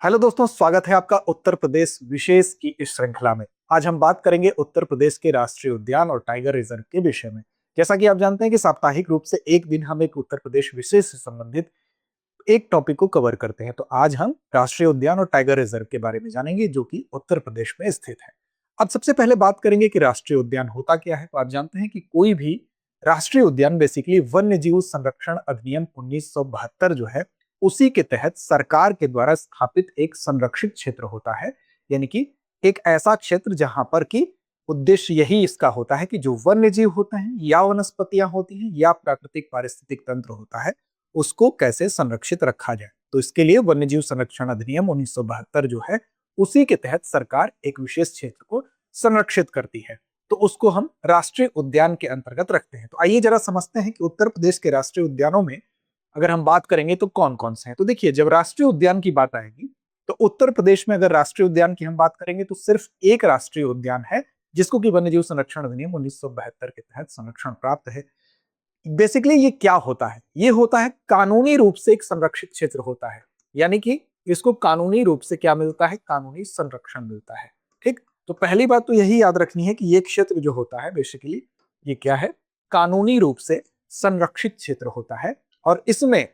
Hello दोस्तों, स्वागत है आपका उत्तर प्रदेश विशेष की इस श्रृंखला में। आज हम बात करेंगे उत्तर प्रदेश के राष्ट्रीय उद्यान और टाइगर रिजर्व के विषय में। जैसा कि आप जानते हैं कि साप्ताहिक रूप से एक दिन हम एक उत्तर प्रदेश विशेष से संबंधित एक टॉपिक को कवर करते हैं। तो आज हम राष्ट्रीय उद्यान और टाइगर रिजर्व के बारे में जानेंगे, जो कि उत्तर प्रदेश में स्थित है। अब सबसे पहले बात करेंगे कि राष्ट्रीय उद्यान होता क्या है। तो आप जानते हैं कि कोई भी राष्ट्रीय उद्यान बेसिकली वन्य जीव संरक्षण अधिनियम 1972 जो है, उसी के तहत सरकार के द्वारा स्थापित एक संरक्षित क्षेत्र होता है। यानी कि एक ऐसा क्षेत्र जहां पर कि उद्देश्य यही इसका होता है कि जो वन्य जीव होते हैं या वनस्पतियां होती हैं या प्राकृतिक पारिस्थितिक तंत्र होता है, उसको कैसे संरक्षित रखा जाए। तो इसके लिए वन्यजीव संरक्षण अधिनियम 1972 जो है, उसी के तहत सरकार एक विशेष क्षेत्र को संरक्षित करती है। तो उसको हम राष्ट्रीय उद्यान के अंतर्गत रखते हैं। तो आइए जरा समझते हैं कि उत्तर प्रदेश के राष्ट्रीय उद्यानों में अगर हम बात करेंगे तो कौन कौन से हैं। तो देखिए, जब राष्ट्रीय उद्यान की बात आएगी तो उत्तर प्रदेश में अगर राष्ट्रीय उद्यान की हम बात करेंगे तो सिर्फ एक राष्ट्रीय उद्यान है, जिसको कि वन्यजीव संरक्षण अधिनियम 1972 के तहत संरक्षण प्राप्त है। बेसिकली ये क्या होता है? ये होता है कानूनी रूप से एक संरक्षित क्षेत्र होता है। यानी कि इसको कानूनी रूप से क्या मिलता है? कानूनी संरक्षण मिलता है। ठीक, तो पहली बात तो यही याद रखनी है कि ये क्षेत्र जो होता है बेसिकली ये क्या है? कानूनी रूप से संरक्षित क्षेत्र होता है और इसमें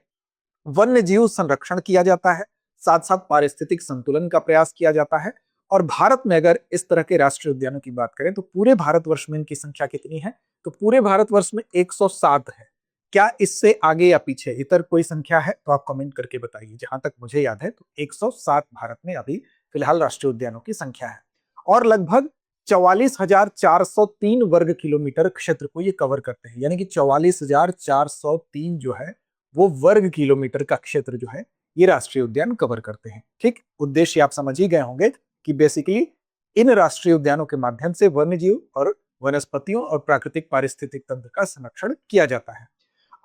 वन्य जीव संरक्षण किया जाता है, साथ साथ पारिस्थितिक संतुलन का प्रयास किया जाता है। और भारत में अगर इस तरह के राष्ट्रीय उद्यानों की बात करें तो पूरे भारतवर्ष में इनकी संख्या कितनी है? तो पूरे भारतवर्ष में 107 है। क्या इससे आगे या पीछे इतर कोई संख्या है? तो आप कमेंट करके बताइए। जहां तक मुझे याद है तो 107 भारत में अभी फिलहाल राष्ट्रीय उद्यानों की संख्या है और लगभग 44,403 वर्ग किलोमीटर क्षेत्र को ये कवर करते हैं। यानी कि 44,403 जो है वो वर्ग किलोमीटर का क्षेत्र जो है ये राष्ट्रीय उद्यान कवर करते हैं। ठीक, उद्देश्य आप समझ ही गए होंगे कि बेसिकली इन राष्ट्रीय उद्यानों के माध्यम से वन्यजीव और वनस्पतियों और प्राकृतिक पारिस्थितिक तंत्र का संरक्षण किया जाता है।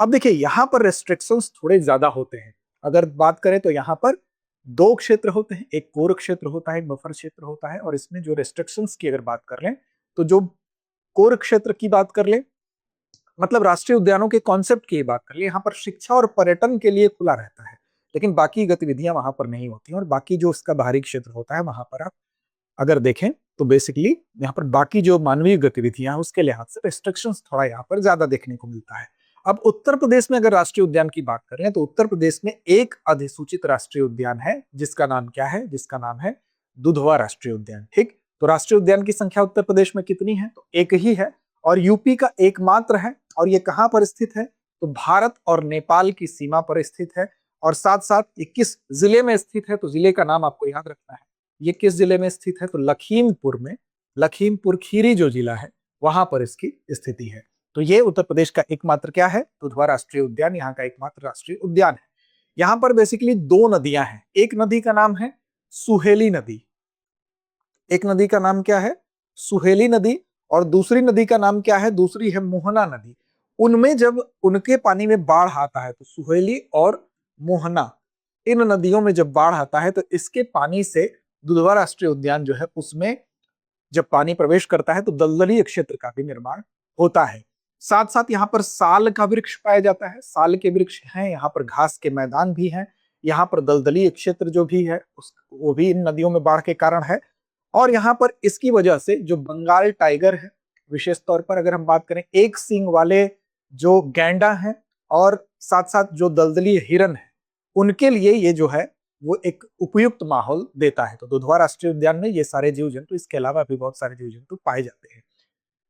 अब देखिए, यहाँ पर रेस्ट्रिक्शंस थोड़े ज्यादा होते हैं। अगर बात करें तो यहाँ पर दो क्षेत्र होते हैं, एक कोर क्षेत्र होता है, एक बफर क्षेत्र होता है। और इसमें जो रेस्ट्रिक्शंस की अगर बात कर लें तो जो कोर क्षेत्र की बात कर लें, मतलब राष्ट्रीय उद्यानों के कॉन्सेप्ट की बात कर ले, यहाँ पर शिक्षा और पर्यटन के लिए खुला रहता है, लेकिन बाकी गतिविधियां वहां पर नहीं होती हैं। और बाकी जो इसका बाहरी क्षेत्र होता है वहां पर आप अगर देखें तो बेसिकली यहाँ पर बाकी जो मानवीय गतिविधियां हैं उसके लिहाज से रेस्ट्रिक्शंस थोड़ा यहाँ पर ज्यादा देखने को मिलता है। अब उत्तर प्रदेश में अगर राष्ट्रीय उद्यान की बात करें तो उत्तर प्रदेश में एक अधिसूचित राष्ट्रीय उद्यान है, जिसका नाम क्या है? जिसका नाम है दुधवा राष्ट्रीय उद्यान। ठीक, तो राष्ट्रीय उद्यान की संख्या उत्तर प्रदेश में कितनी है? तो एक ही है और यूपी का एकमात्र है। और ये कहां पर स्थित है? तो भारत और नेपाल की सीमा पर स्थित है। और साथ साथ ये किस जिले में स्थित है? तो जिले का नाम आपको याद रखना है। ये किस जिले में स्थित है? तो लखीमपुर में, लखीमपुर खीरी जो जिला है वहां पर इसकी स्थिति है। तो ये उत्तर प्रदेश का एकमात्र क्या है? दुधवा राष्ट्रीय उद्यान यहाँ का एकमात्र राष्ट्रीय उद्यान है। यहाँ पर बेसिकली दो नदियां हैं। एक नदी का नाम है सुहेली नदी। एक नदी का नाम क्या है? सुहेली नदी। और दूसरी नदी का नाम क्या है? दूसरी है मोहना नदी। उनमें जब उनके पानी में बाढ़ आता है तो सुहेली और मोहना, इन नदियों में जब बाढ़ आता है तो इसके पानी से दुधवा राष्ट्रीय उद्यान जो है उसमें जब पानी प्रवेश करता है तो दलदली क्षेत्र का भी निर्माण होता है। साथ साथ यहाँ पर साल का वृक्ष पाया जाता है, साल के वृक्ष हैं, यहाँ पर घास के मैदान भी हैं, यहाँ पर दलदली क्षेत्र जो भी है वो भी इन नदियों में बाढ़ के कारण है। और यहाँ पर इसकी वजह से जो बंगाल टाइगर है, विशेष तौर पर अगर हम बात करें एक सींग वाले जो गैंडा है और साथ साथ जो दलदली हिरन है, उनके लिए ये जो है वो एक उपयुक्त माहौल देता है। तो दुधवा राष्ट्रीय उद्यान में ये सारे जीव जंतु, इसके अलावा भी बहुत सारे जीव जंतु पाए जाते हैं।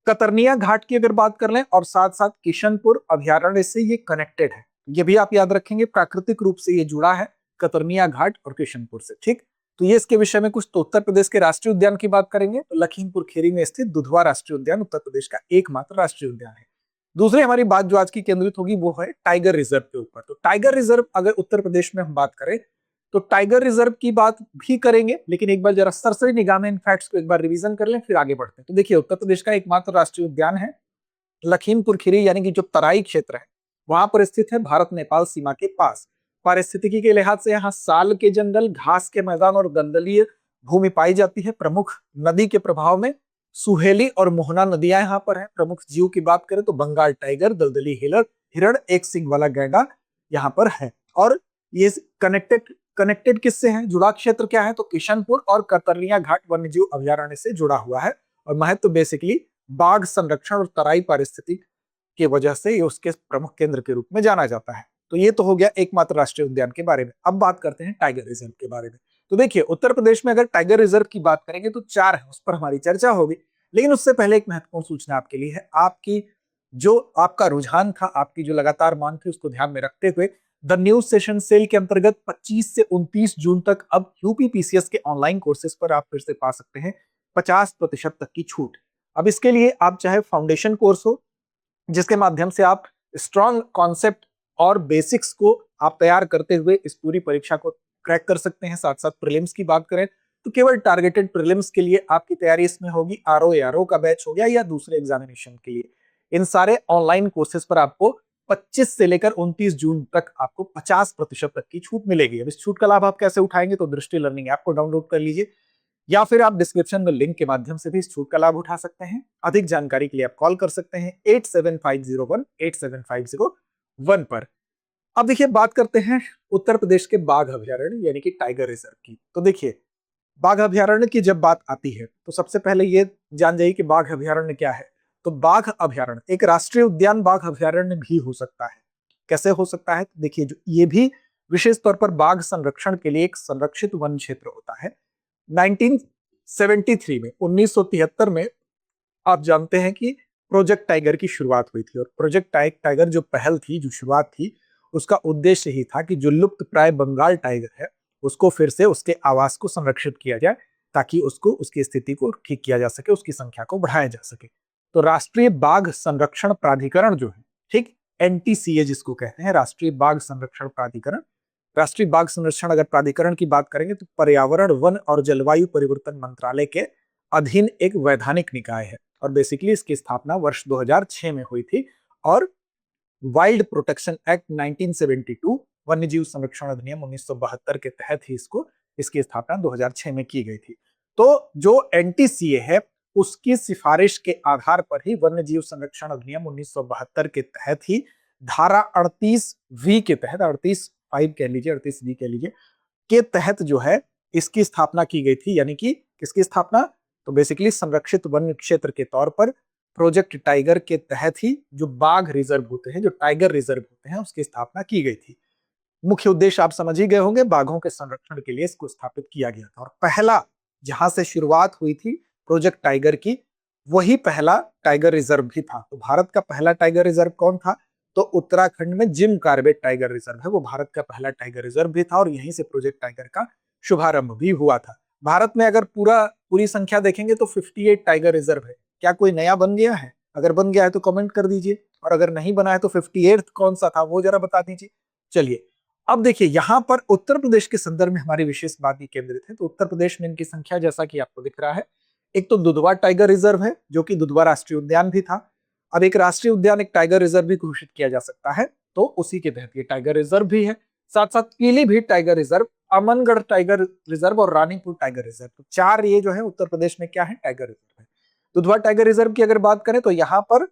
कतरनिया घाट की अगर बात कर लें और साथ साथ किशनपुर अभयारण्य से ये कनेक्टेड है, ये भी आप याद रखेंगे, प्राकृतिक रूप से ये जुड़ा है कतरनिया घाट और किशनपुर से। ठीक, तो ये इसके विषय में कुछ। तो उत्तर प्रदेश के राष्ट्रीय उद्यान की बात करेंगे तो लखीमपुर खीरी में स्थित दुधवा राष्ट्रीय उद्यान उत्तर प्रदेश का एकमात्र राष्ट्रीय उद्यान है। दूसरी हमारी बात जो आज की केंद्रित होगी वो है टाइगर रिजर्व के ऊपर। तो टाइगर रिजर्व अगर उत्तर प्रदेश में हम बात करें तो टाइगर रिजर्व की बात भी करेंगे, लेकिन एक बार जरा सरसरी निगाह में इन फैक्ट्स को एक बार रिवीजन कर लें, फिर आगे बढ़ते हैं। तो देखिए, उत्तर प्रदेश का एकमात्र राष्ट्रीय उद्यान है लखीमपुर खीरी, यानी कि जो तराई क्षेत्र है वहां पर स्थित है, भारत नेपाल सीमा के पास। पारिस्थितिकी के लिहाज से यहाँ साल के जंगल, घास के मैदान और दलदलीय भूमि पाई जाती है। प्रमुख नदी के प्रभाव में सुहेली और मोहना नदियां यहाँ पर हैं। प्रमुख जीव की बात करें तो बंगाल टाइगर, दलदली हिरण, एक सींग वाला गैंडा यहाँ पर है। और ये कनेक्टेड कनेक्टेड किससे है, जुड़ा क्षेत्र क्या है, तो किशनपुर और कतरनिया घाट वन्यजीव अभयारण्य से जुड़ा हुआ है। और महत्व बेसिकली बाघ संरक्षण और तराई पारिस्थितिकी की वजह से ये उसके प्रमुख केंद्र के रूप में जाना जाता है। तो ये तो हो गया एकमात्र राष्ट्रीय उद्यान के बारे में। अब बात करते हैं टाइगर रिजर्व के बारे में। तो देखिए, उत्तर प्रदेश में अगर टाइगर रिजर्व की बात करेंगे तो 4 है, उस पर हमारी चर्चा होगी। लेकिन उससे पहले एक महत्वपूर्ण सूचना आपके लिए है। आपकी जो आपका रुझान था, आपकी जो लगातार मांग थी, उसको ध्यान में रखते हुए द न्यू सेशन सेल के अंतर्गत 25 से 29 जून तक अब यूपीपीसीएस के ऑनलाइन कोर्सेज पर आप फिर से पा सकते हैं 50% तक की छूट। अब इसके लिए आप चाहे फाउंडेशन कोर्स हो, जिसके माध्यम से आप स्ट्रॉन्ग कॉन्सेप्ट और बेसिक्स को आप तैयार करते हुए इस पूरी परीक्षा को क्रैक कर सकते हैं। साथ साथ प्रीलिम्स की बात करें तो केवल टारगेटेड प्रीलिम्स के लिए आपकी तैयारी इसमें होगी, आरओ एआरओ का बैच हो गया या दूसरे एग्जामिनेशन के लिए। इन सारे ऑनलाइन कोर्सेज पर आपको 25 से लेकर 29 जून तक आपको 50% तक की छूट मिलेगी। अब इस छूट का लाभ आप कैसे उठाएंगे, तो दृष्टि लर्निंग ऐप को डाउनलोड कर लीजिए या फिर आप डिस्क्रिप्शन में लिंक के माध्यम से भी इस छूट का लाभ उठा सकते हैं। अधिक जानकारी के लिए आप कॉल कर सकते हैं 8750187501 पर। अब देखिए, बात करते हैं उत्तर प्रदेश के बाघ अभयारण्य यानी कि टाइगर रिजर्व की। तो देखिए, बाघ अभयारण्य की जब बात आती है तो सबसे पहले ये जान जाइए कि बाघ अभयारण्य क्या है। तो बाघ अभयारण्य एक राष्ट्रीय उद्यान बाघ अभयारण्य भी हो सकता है। कैसे हो सकता है, देखिए, जो ये भी विशेष तौर पर बाघ संरक्षण के लिए एक संरक्षित वन क्षेत्र होता है। 1973 में 1973 में आप जानते हैं कि प्रोजेक्ट टाइगर की शुरुआत हुई थी। और प्रोजेक्ट टाइगर जो पहल थी, जो शुरुआत थी, उसका उद्देश्य ही था कि जो लुप्त प्राय बंगाल टाइगर है उसको फिर से उसके आवास को संरक्षित किया जाए, ताकि उसको उसकी स्थिति को ठीक किया जा सके, उसकी संख्या को बढ़ाया जा सके। तो राष्ट्रीय बाघ संरक्षण प्राधिकरण जो है, ठीक, एनटीसीए जिसको कहते हैं, राष्ट्रीय बाघ संरक्षण प्राधिकरण, राष्ट्रीय बाघ संरक्षण अगर प्राधिकरण की बात करेंगे तो पर्यावरण, वन और जलवायु परिवर्तन मंत्रालय के अधीन एक वैधानिक निकाय है। और बेसिकली इसकी स्थापना वर्ष 2006 में हुई थी। और वाइल्ड प्रोटेक्शन एक्ट 1972, वन्यजीव संरक्षण अधिनियम 1972 के तहत ही इसकी स्थापना 2006 में की गई थी। तो जो एनटीसीए है उसकी सिफारिश के आधार पर ही वन्यजीव संरक्षण अधिनियम 1972 के तहत ही धारा 38V के तहत, 38(5) कह लीजिए, 38V कह लीजिए, के तहत जो है इसकी स्थापना की गई थी। यानी कि किसकी स्थापना, तो बेसिकली संरक्षित वन क्षेत्र के तौर पर प्रोजेक्ट टाइगर के तहत ही जो बाघ रिजर्व होते हैं, जो टाइगर रिजर्व होते हैं, उसकी स्थापना की गई थी। मुख्य उद्देश्य आप समझ ही गए होंगे, बाघों के संरक्षण के लिए इसको स्थापित किया गया था। और पहला जहां से शुरुआत हुई थी प्रोजेक्ट टाइगर की, वही पहला टाइगर रिजर्व भी था। तो भारत का पहला टाइगर रिजर्व कौन था, तो उत्तराखंड में जिम कार्बेट टाइगर रिजर्व है, वो भारत का पहला टाइगर रिजर्व भी था। और यहीं से प्रोजेक्ट टाइगर का शुभारंभ भी हुआ था। भारत में अगर पूरी संख्या देखेंगे तो 58 टाइगर रिजर्व है। क्या कोई नया बन गया है? अगर बन गया है तो कमेंट कर दीजिए, और अगर नहीं बना है तो 58 कौन सा था वो जरा बता दीजिए। चलिए, अब देखिए, यहां पर उत्तर प्रदेश के संदर्भ में हमारी विशेष बात ये केंद्रित है। तो उत्तर प्रदेश में इनकी संख्या जैसा कि आपको दिख रहा है, एक तो दुधवा टाइगर रिजर्व है, जो कि दुधवा राष्ट्रीय उद्यान भी था। अब एक राष्ट्रीय उद्यान, एक टाइगर रिजर्व भी घोषित किया जा सकता है, तो उसी के तहत ये टाइगर रिजर्व भी है। साथ साथ Pilibhit tiger reserve, Amangarh tiger reserve और रानीपुर टाइगर रिजर्व, तो 4 ये जो है उत्तर प्रदेश में क्या है, टाइगर रिजर्व है। दुधवा टाइगर रिजर्व की अगर बात करें तो यहाँ पर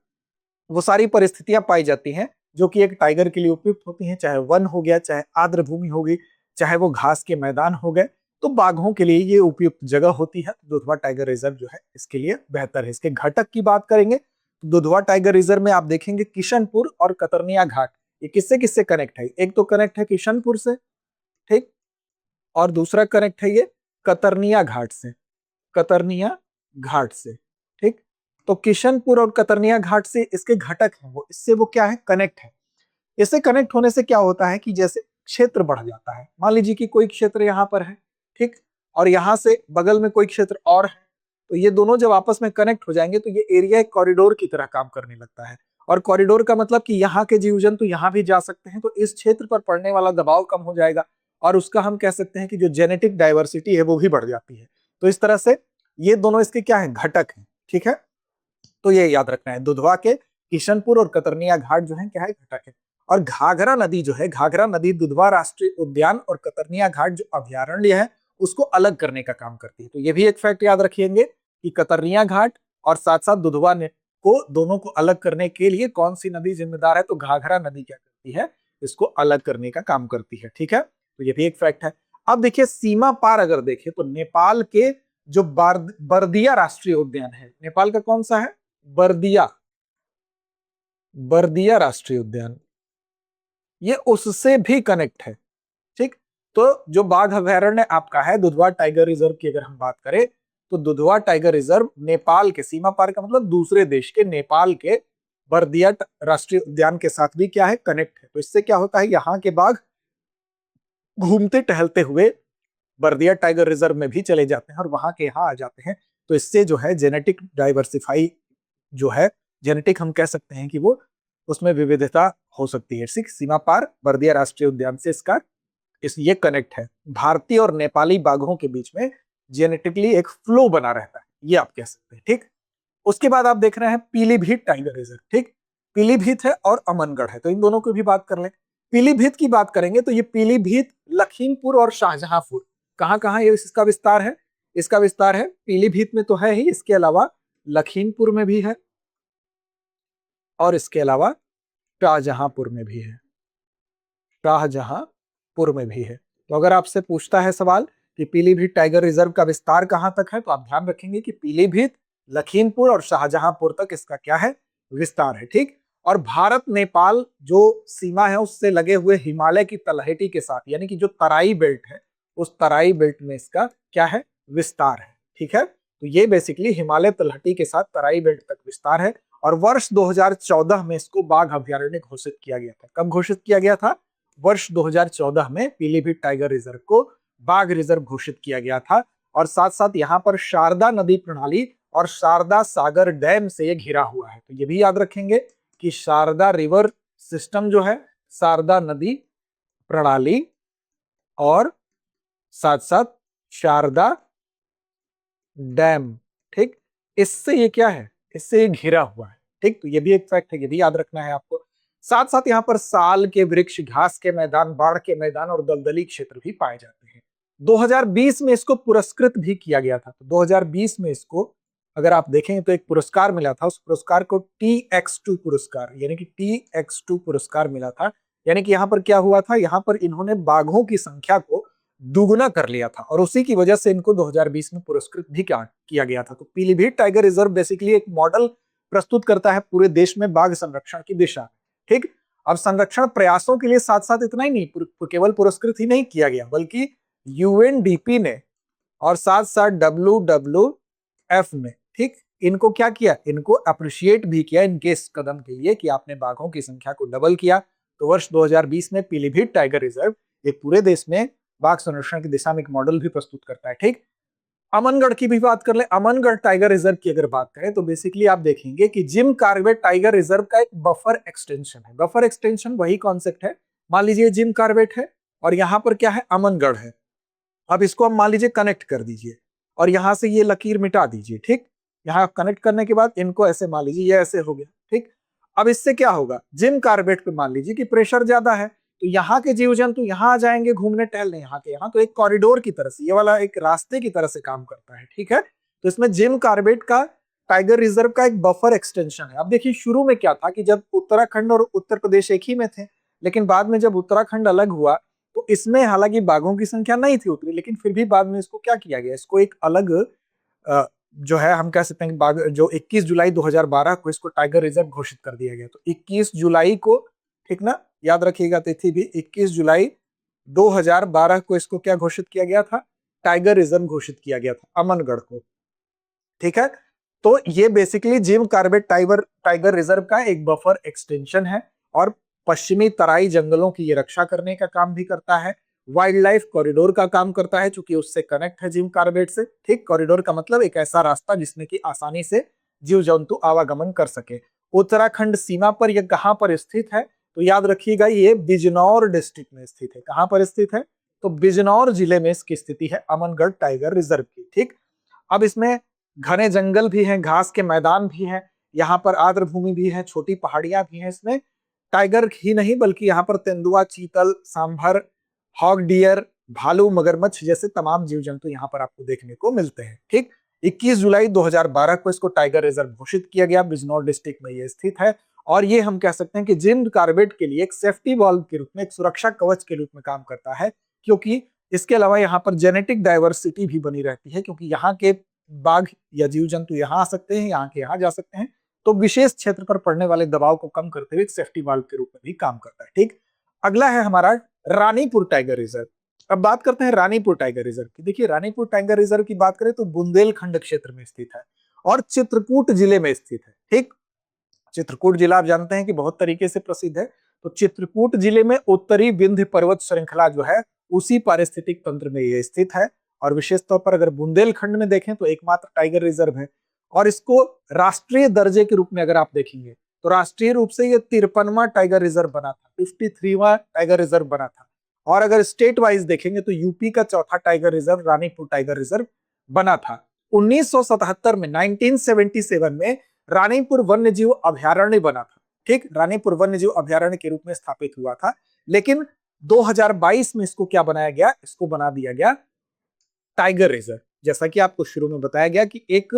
वो सारी परिस्थितियां पाई जाती हैं जो कि एक टाइगर के लिए उपयुक्त होती हैं, चाहे वन हो गया, चाहे आर्द्र भूमि होगी, चाहे वो घास के मैदान हो गए, तो बाघों के लिए ये उपयुक्त जगह होती है। दुधवा टाइगर रिजर्व जो है इसके लिए बेहतर है। इसके घटक की बात करेंगे तो दुधवा टाइगर रिजर्व में आप देखेंगे किशनपुर और कतरनिया घाट, ये किससे किससे कनेक्ट है। एक तो कनेक्ट है किशनपुर से, ठीक, और दूसरा कनेक्ट है ये कतरनिया घाट से, कतरनिया घाट से, ठीक। तो किशनपुर और कतरनिया घाट से इसके घटक हैं, वो इससे वो क्या है, कनेक्ट है। इससे कनेक्ट होने से क्या होता है कि जैसे क्षेत्र बढ़ जाता है, मान लीजिए कि कोई क्षेत्र यहाँ पर है, ठीक, और यहाँ से बगल में कोई क्षेत्र और है, तो ये दोनों जब आपस में कनेक्ट हो जाएंगे तो ये एरिया एक कॉरिडोर की तरह काम करने लगता है। और कॉरिडोर का मतलब कि यहाँ के जीव जंतु यहाँ भी जा सकते हैं, तो इस क्षेत्र पर पड़ने वाला दबाव कम हो जाएगा, और उसका हम कह सकते हैं कि जो जेनेटिक डाइवर्सिटी है वो भी बढ़ जाती है। तो इस तरह से ये दोनों इसके क्या है, घटक हैं, ठीक है। तो ये याद रखना है, दुधवा के किशनपुर और कतरनिया घाट जो है क्या है, घटक है। और घाघरा नदी जो है, घाघरा नदी दुधवा राष्ट्रीय उद्यान और कतरनिया घाट जो अभयारण्य है उसको अलग करने का काम करती है। तो ये भी एक फैक्ट याद रखिएंगे कि कतरनिया घाट और साथ साथ दुधवा ने को दोनों को अलग करने के लिए कौन सी नदी जिम्मेदार है, तो घाघरा नदी क्या करती है, इसको अलग करने का काम करती है, ठीक है। तो ये भी एक फैक्ट है। अब देखिए सीमा पार अगर देखें तो नेपाल के जो बर्दिया राष्ट्रीय उद्यान है, नेपाल का कौन सा है, बर्दिया, बर्दिया राष्ट्रीय उद्यान, ये उससे भी कनेक्ट है। ठीक, तो जो बाघ अभयारण्य आपका है दुधवा टाइगर रिजर्व की अगर हम बात करें तो दुधवा टाइगर रिजर्व नेपाल के सीमा पार का मतलब दूसरे देश के नेपाल के बर्दिया राष्ट्रीय उद्यान के साथ भी क्या है, कनेक्ट है। तो इससे क्या होता है, यहाँ के बाघ घूमते टहलते हुए बर्दिया टाइगर रिजर्व में भी चले जाते हैं और वहां के यहाँ आ जाते हैं। तो इससे जो है जेनेटिक डाइवर्सिफाई जो है, जेनेटिक हम कह सकते हैं कि वो उसमें विविधता हो सकती है। सीमा पार बर्दिया राष्ट्रीय उद्यान से इसका ये कनेक्ट है। भारतीय और नेपाली बाघों के बीच में जेनेटिकली एक फ्लो बना रहता है, ये आप कह सकते हैं। ठीक, उसके बाद आप देख रहे हैं पीलीभीत टाइगर रिजर्व। ठीक, पीलीभीत है और अमनगढ़ है, तो इन दोनों की भी बात कर लें। पीलीभीत की बात करेंगे तो ये पीलीभीत, लखीमपुर और शाहजहांपुर, कहां कहां ये इसका विस्तार है, इसका विस्तार है पीलीभीत में तो है ही, इसके अलावा लखीमपुर में भी है और इसके अलावा शाहजहांपुर में भी है, शाहजहांपुर में भी है। तो अगर आपसे पूछता है सवाल कि पीलीभीत टाइगर रिजर्व का विस्तार कहां तक है, तो आप ध्यान रखेंगे कि पीलीभीत, लखीमपुर और शाहजहांपुर तक इसका क्या है, विस्तार है। ठीक, और भारत नेपाल जो सीमा है उससे लगे हुए हिमालय की तलहटी के साथ, यानी कि जो तराई बेल्ट है, उस तराई बेल्ट में इसका क्या है, विस्तार है। ठीक है, तो ये बेसिकली हिमालय तलहटी के साथ तराई बेल्ट तक विस्तार है। और वर्ष 2014 में इसको बाघ अभयारण्य घोषित किया गया था। कब घोषित किया गया था, वर्ष 2014 में पीलीभीत टाइगर रिजर्व को बाघ रिजर्व घोषित किया गया था। और साथ साथ यहाँ पर शारदा नदी प्रणाली और शारदा सागर डैम से ये घिरा हुआ है। तो ये भी याद रखेंगे कि शारदा रिवर सिस्टम जो है, शारदा नदी प्रणाली और साथ साथ शारदा डैम, ठीक, इससे ये क्या है, इससे ये घिरा हुआ है। ठीक, तो ये भी एक फैक्ट है, ये भी याद रखना है आपको। साथ साथ यहाँ पर साल के वृक्ष, घास के मैदान, बाढ़ के मैदान और दलदली क्षेत्र भी पाए जाते हैं। 2020 में इसको पुरस्कृत भी किया गया था। तो 2020 में इसको अगर आप देखें तो एक पुरस्कार मिला था, उस पुरस्कार को TX2 पुरस्कार, यानी कि TX2 पुरस्कार मिला था। यानी कि यहाँ पर क्या हुआ था, यहाँ पर इन्होंने बाघों की संख्या को दुगुना कर लिया था और उसी की वजह से इनको 2020 में पुरस्कृत भी किया गया था। तो पीलीभीत टाइगर रिजर्व बेसिकली एक मॉडल प्रस्तुत करता है पूरे देश में बाघ संरक्षण की दिशा। ठीक, अब संरक्षण प्रयासों के लिए साथ साथ इतना ही नहीं, केवल पुरस्कृत ही नहीं किया गया, बल्कि UNDP ने और साथ साथ WWF ने, ठीक, इनको क्या किया, इनको अप्रिशिएट भी किया इनके इस कदम के लिए कि आपने बाघों की संख्या को डबल किया। तो वर्ष 2020 में पीलीभीत टाइगर रिजर्व एक पूरे देश में बाघ संरक्षण की दिशा में एक मॉडल भी प्रस्तुत करता है। ठीक, अमनगढ़ की भी बात कर ले। अमनगढ़ टाइगर रिजर्व की अगर बात करें तो बेसिकली आप देखेंगे कि जिम कॉर्बेट टाइगर रिजर्व का एक बफर एक्सटेंशन है। बफर एक्सटेंशन वही कॉन्सेप्ट है, मान लीजिए जिम कॉर्बेट है और यहाँ पर क्या है, अमनगढ़ है। अब इसको हम मान लीजिए कनेक्ट कर दीजिए और यहां से ये लकीर मिटा दीजिए। ठीक, यहाँ कनेक्ट करने के बाद इनको ऐसे मान लीजिए, ये ऐसे हो गया। ठीक, अब इससे क्या होगा, जिम कॉर्बेट पे मान लीजिए कि प्रेशर ज्यादा है तो यहाँ के जीव जंतु यहाँ आ जाएंगे घूमने टहलने, यहाँ के यहाँ, तो एक कॉरिडोर की तरह से, ये वाला एक रास्ते की तरह से काम करता है। ठीक है, तो इसमें जिम कॉर्बेट का टाइगर रिजर्व का एक बफर एक्सटेंशन है। अब देखिए शुरू में क्या था कि जब उत्तराखंड और उत्तर प्रदेश एक ही में थे, लेकिन बाद में जब उत्तराखंड अलग हुआ तो इसमें हालांकि बाघों की संख्या नहीं थी उतनी, लेकिन फिर भी बाद में इसको क्या किया गया, इसको एक अलग जो है हम कह सकते हैं बाघ, जो 21 जुलाई 2012 को इसको टाइगर रिजर्व घोषित कर दिया गया। तो 21 जुलाई को, ठीक ना, याद रखिएगा तिथि भी, 21 जुलाई 2012 को इसको क्या घोषित किया गया था, टाइगर रिजर्व घोषित किया गया था अमनगढ़ को। ठीक है, तो ये basically Jim Corbett tiger reserve का एक बफर एक्सटेंशन है और पश्चिमी तराई जंगलों की ये रक्षा करने का काम भी करता है। वाइल्ड लाइफ कॉरिडोर का काम करता है चूंकि उससे कनेक्ट है जिम कॉर्बेट से। ठीक, कॉरिडोर का मतलब एक ऐसा रास्ता जिसमें कि आसानी से जीव जंतु आवागमन कर सके। उत्तराखंड सीमा पर यह कहां पर स्थित है, तो याद रखिएगा ये बिजनौर डिस्ट्रिक्ट में स्थित है। कहां पर स्थित है, तो बिजनौर जिले में इसकी स्थिति है अमनगढ़ टाइगर रिजर्व की। ठीक, अब इसमें घने जंगल भी हैं, घास के मैदान भी हैं, यहाँ पर आर्द्र भूमि भी है, छोटी पहाड़ियां भी हैं। इसमें टाइगर ही नहीं बल्कि यहाँ पर तेंदुआ, चीतल, सांभर, हॉग डियर, भालू, मगरमच्छ जैसे तमाम जीव जंतु यहाँ पर आपको देखने को मिलते हैं। ठीक, 21 जुलाई 2012 को इसको टाइगर रिजर्व घोषित किया गया। बिजनौर डिस्ट्रिक्ट में ये स्थित है और ये हम कह सकते हैं कि जिम कॉर्बेट के लिए एक सेफ्टी वॉल्व के रूप में, एक सुरक्षा कवच के रूप में काम करता है, क्योंकि इसके अलावा यहाँ पर जेनेटिक डाइवर्सिटी भी बनी रहती है, क्योंकि यहाँ के बाघ या जीव जंतु यहाँ आ सकते हैं, यहाँ के यहाँ जा सकते हैं, तो विशेष क्षेत्र पर पड़ने वाले दबाव को कम करते हुए एक सेफ्टी वाल्व के रूप में भी काम करता है। ठीक, अगला है हमारा रानीपुर टाइगर रिजर्व। अब बात करते हैं रानीपुर टाइगर रिजर्व की। देखिए, रानीपुर टाइगर रिजर्व की बात करें तो बुंदेलखंड क्षेत्र में स्थित है और चित्रकूट जिले में स्थित है। ठीक, चित्रकूट जिला आप जानते हैं कि बहुत तरीके से प्रसिद्ध है, तो चित्रकूट जिले में उत्तरी विंध्य पर्वत श्रृंखला जो है उसी पारिस्थितिक तंत्र में ये स्थित है। और विशेष तौर पर अगर बुंदेलखंड में देखें तो एकमात्र टाइगर रिजर्व है, और इसको राष्ट्रीय दर्जे के रूप में अगर आप देखेंगे तो राष्ट्रीय रूप से ये 53वां टाइगर रिजर्व बना था, 53वां टाइगर रिजर्व बना था। और अगर स्टेट वाइज देखेंगे तो यूपी का चौथा tiger reserve Ranipur tiger reserve बना था। 1977 में 1977 में रानीपुर वन्यजीव अभयारण्य बना था। ठीक, रानीपुर वन्यजीव अभयारण्य के रूप में स्थापित हुआ था, लेकिन 2022 में इसको क्या बनाया गया, इसको बना दिया गया टाइगर रिजर्व। जैसा कि आपको शुरू में बताया गया कि एक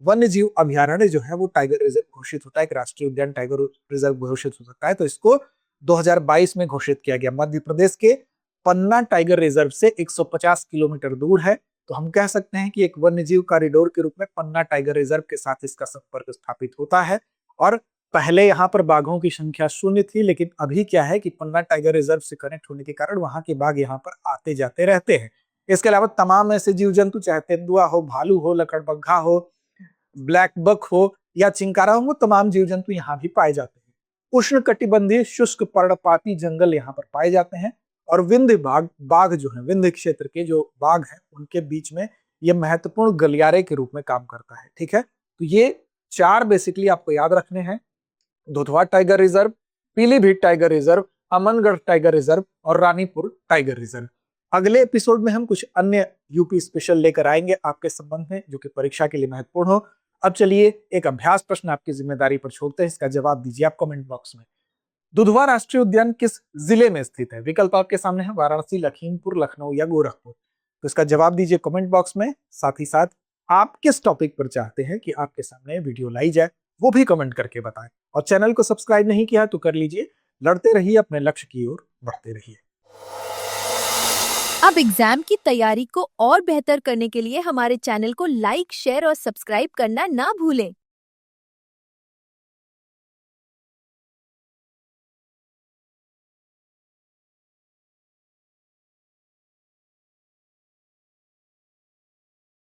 वन्यजीव अभयारण्य जो है वो टाइगर रिजर्व घोषित होता है, एक राष्ट्रीय उद्यान टाइगर रिजर्व घोषित हो सकता है, तो इसको 2022 में घोषित किया गया। मध्य प्रदेश के पन्ना टाइगर रिजर्व से 150 किलोमीटर दूर है, तो हम कह सकते हैं कि एक वन्यजीव कॉरिडोर के रूप में पन्ना टाइगर रिजर्व के साथ इसका संपर्क स्थापित होता है। और पहले यहाँ पर बाघों की संख्या 0 थी, लेकिन अभी क्या है कि पन्ना टाइगर रिजर्व से कनेक्ट होने के कारण वहां के बाघ यहाँ पर आते जाते रहते हैं। इसके अलावा तमाम ऐसे जीव जंतु, चाहे तेंदुआ हो, भालू हो, लकड़बग्घा हो, ब्लैक बक हो या चिंकारा हो, तमाम जीव जंतु यहाँ भी पाए जाते हैं। उष्णकटिबंधीय शुष्क पर्णपाती जंगल यहाँ पर पाए जाते हैं, और विंध्य बाघ जो है, विंध्य क्षेत्र के जो बाघ हैं उनके बीच में ये महत्वपूर्ण गलियारे के रूप में काम करता है। ठीक है, तो ये 4 बेसिकली आपको याद रखने हैं: Dudhwa tiger reserve, Pilibhit tiger reserve, Amangarh tiger reserve और रानीपुर टाइगर रिजर्व। अगले एपिसोड में हम कुछ अन्य यूपी स्पेशल लेकर आएंगे आपके संबंध में, जो कि परीक्षा के लिए महत्वपूर्ण हो। अब चलिए एक अभ्यास प्रश्न आपकी जिम्मेदारी पर छोड़ते हैं, इसका जवाब दीजिए आप कमेंट बॉक्स में। दुधवा राष्ट्रीय उद्यान किस जिले में स्थित है? विकल्प आपके सामने है: वाराणसी, लखीमपुर, लखनऊ या गोरखपुर। तो इसका जवाब दीजिए कमेंट बॉक्स में। साथ ही साथ आप किस टॉपिक पर चाहते हैं कि आपके सामने वीडियो लाई जाए, वो भी कमेंट करके बताएं। और चैनल को सब्सक्राइब नहीं किया तो कर लीजिए। लड़ते रहिए, अपने लक्ष्य की ओर बढ़ते रहिए। अब एग्जाम की तैयारी को और बेहतर करने के लिए हमारे चैनल को लाइक, शेयर और सब्सक्राइब करना ना भूलें।